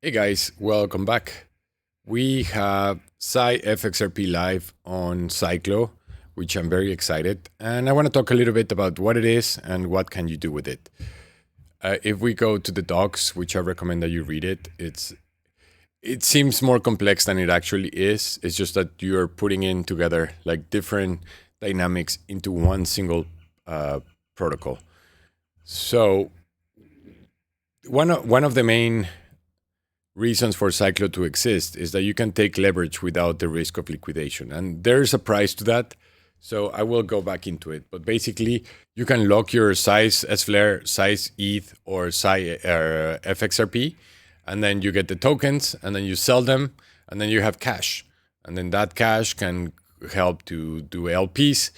Hey guys, welcome back. We have CyFXRP live on Cyclo, which I'm very excited. And I want to talk a little bit about what it is and what can you do with it. If we go to the docs, which I recommend that you read it seems more complex than it actually is. It's just that you're putting in together like different dynamics into one single protocol. So one of the main reasons for Cyclo to exist is that you can take leverage without the risk of liquidation. And there's a price to that. So I will go back into it. But basically, you can lock your size SFLR, size ETH, or size FXRP. And then you get the tokens, and then you sell them, and then you have cash. And then that cash can help to do LPs,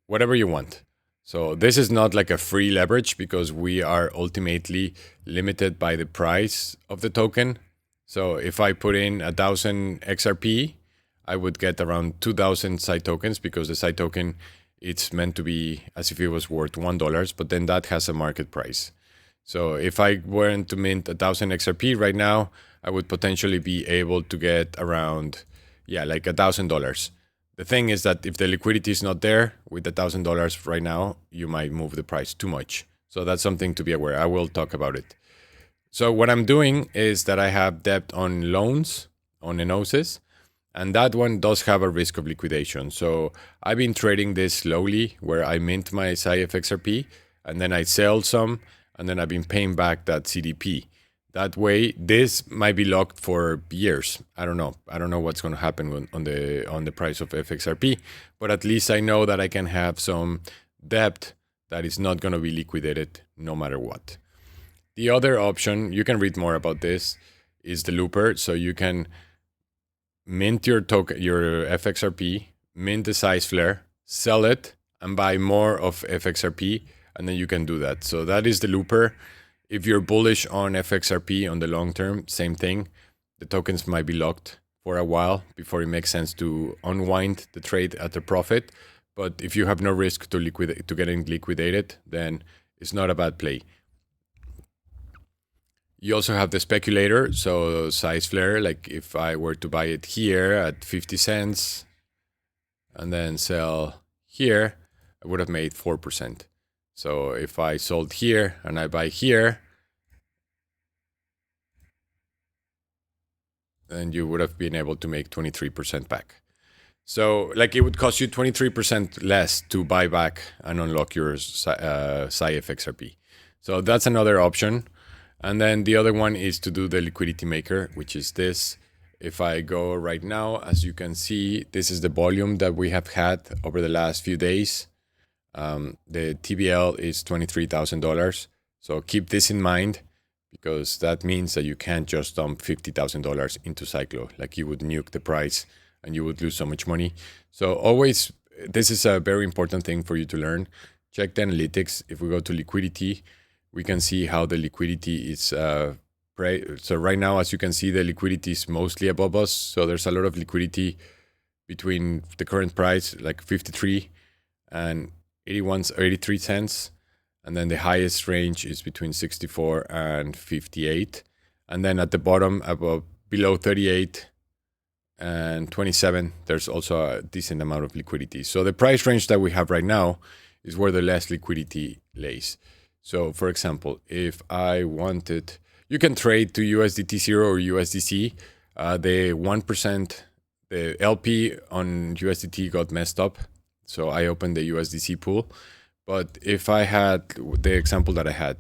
whatever you want. So this is not like a free leverage because we are ultimately limited by the price of the token. So if I put in 1,000 XRP, I would get around 2,000 Cy tokens because the Cy token, it's meant to be as if it was worth $1, but then that has a market price. So if I weren't to mint 1,000 XRP right now, I would potentially be able to get around, like $1,000. The thing is that if the liquidity is not there with $1,000 right now, you might move the price too much. So that's something to be aware. I will talk about it. So what I'm doing is that I have debt on loans on Enosys, and that one does have a risk of liquidation. So I've been trading this slowly where I mint my CyFXRP and then I sell some and then I've been paying back that CDP. That way, this might be locked for years. I don't know. I don't know what's going to happen on the price of FXRP, but at least I know that I can have some debt that is not going to be liquidated no matter what. The other option, you can read more about this, is the looper. So you can mint your token, your FXRP, mint the size flare, sell it, and buy more of FXRP, and then you can do that. So that is the looper. If you're bullish on FXRP on the long term, same thing. The tokens might be locked for a while before it makes sense to unwind the trade at a profit. But if you have no risk to getting liquidated, then it's not a bad play. You also have the speculator, so size flare. Like if I were to buy it here at 50 cents and then sell here, I would have made 4%. So if I sold here and I buy here, then you would have been able to make 23% back. So like it would cost you 23% less to buy back and unlock your CyFXRP. So that's another option. And then the other one is to do the Liquidity Maker, which is this. If I go right now, as you can see, this is the volume that we have had over the last few days. The TBL is $23,000. So keep this in mind because that means that you can't just dump $50,000 into Cyclo. Like you would nuke the price and you would lose so much money. So always, this is a very important thing for you to learn. Check the analytics. If we go to liquidity, we can see how the liquidity is. So right now, as you can see, the liquidity is mostly above us. So there's a lot of liquidity between the current price, like 53 and 83 cents. And then the highest range is between 64 and 58. And then at the bottom, below 38 and 27, there's also a decent amount of liquidity. So the price range that we have right now is where the less liquidity lays. So for example, if I wanted, you can trade to USDT 0 or USDC. The 1%, the LP on USDT got messed up. So I opened the USDC pool. But if I had the example that I had,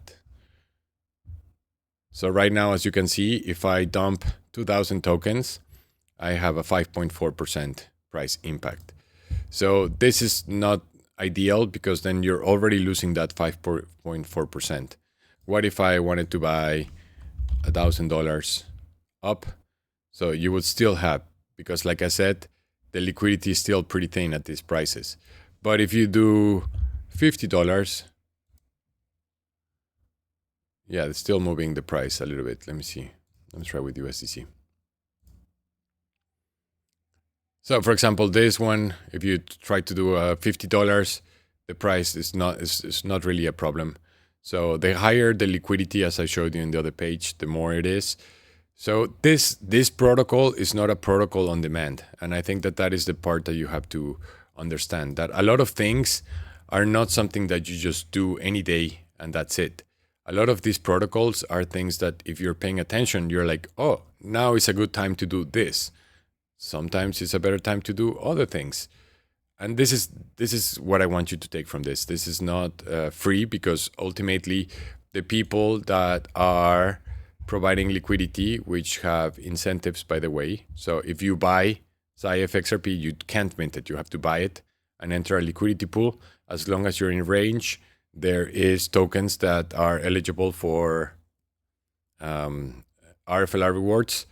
so right now, as you can see, if I dump 2,000 tokens, I have a 5.4% price impact. So this is not ideal because then you're already losing that 5.4%. What if I wanted to buy $1,000 up? So you would still have, because like I said, the liquidity is still pretty thin at these prices. But if you do $50, yeah, it's still moving the price a little bit. Let me see. Let's try with USDC. So for example, this one, if you try to do $50, the price is not really a problem. So the higher the liquidity, as I showed you in the other page, the more it is. So this protocol is not a protocol on demand, and I think that is the part that you have to understand, that a lot of things are not something that you just do any day and that's it. A lot of these protocols are things that if you're paying attention, you're like, oh, now is a good time to do this. Sometimes it's a better time to do other things. And this is what I want you to take from this. This is not free, because ultimately the people that are providing liquidity, which have incentives, by the way. So if you buy CyFXRP, you can't mint it. You have to buy it and enter a liquidity pool. As long as you're in range, there is tokens that are eligible for RFLR rewards.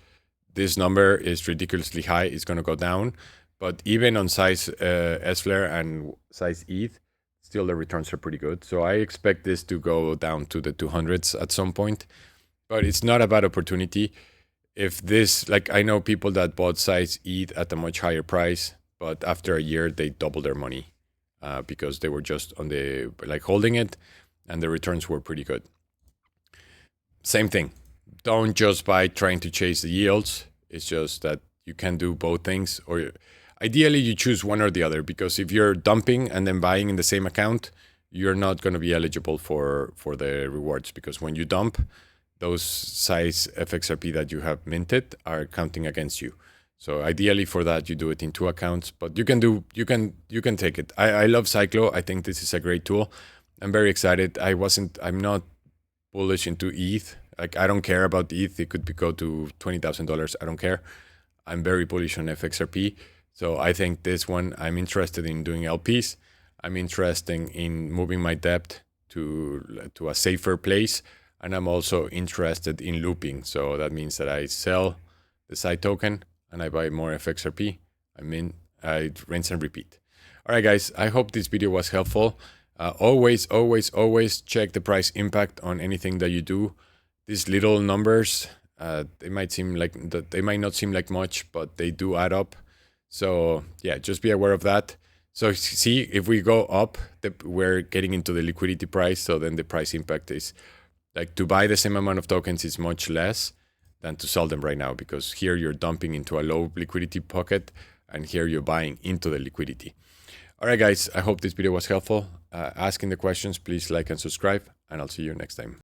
This number is ridiculously high. It's going to go down. But even on size SFLR and size ETH, still the returns are pretty good. So I expect this to go down to the 200s at some point. But it's not a bad opportunity. If this, like, I know people that bought size ETH at a much higher price, but after a year they doubled their money because they were just on the, like, holding it, and the returns were pretty good. Same thing. Don't just buy trying to chase the yields. It's just that you can do both things, or ideally you choose one or the other, because if you're dumping and then buying in the same account, you're not going to be eligible for the rewards, because when you dump, those size FXRP that you have minted are counting against you. So ideally for that, you do it in 2 accounts, but you can take it. I love Cyclo. I think this is a great tool. I'm very excited. I'm not bullish into ETH. Like, I don't care about ETH. It could go to $20,000. I don't care. I'm very bullish on FXRP. So I think this one, I'm interested in doing LPs. I'm interested in moving my debt to a safer place. And I'm also interested in looping. So that means that I sell the side token and I buy more FXRP. I rinse and repeat. All right, guys, I hope this video was helpful. Always check the price impact on anything that you do. These little numbers, they might not seem like much, but they do add up. So yeah, just be aware of that. So see, if we go up, we're getting into the liquidity price. So then the price impact is, like, to buy the same amount of tokens is much less than to sell them right now, because here you're dumping into a low liquidity pocket and here you're buying into the liquidity. All right, guys, I hope this video was helpful. Asking the questions, please like and subscribe, and I'll see you next time.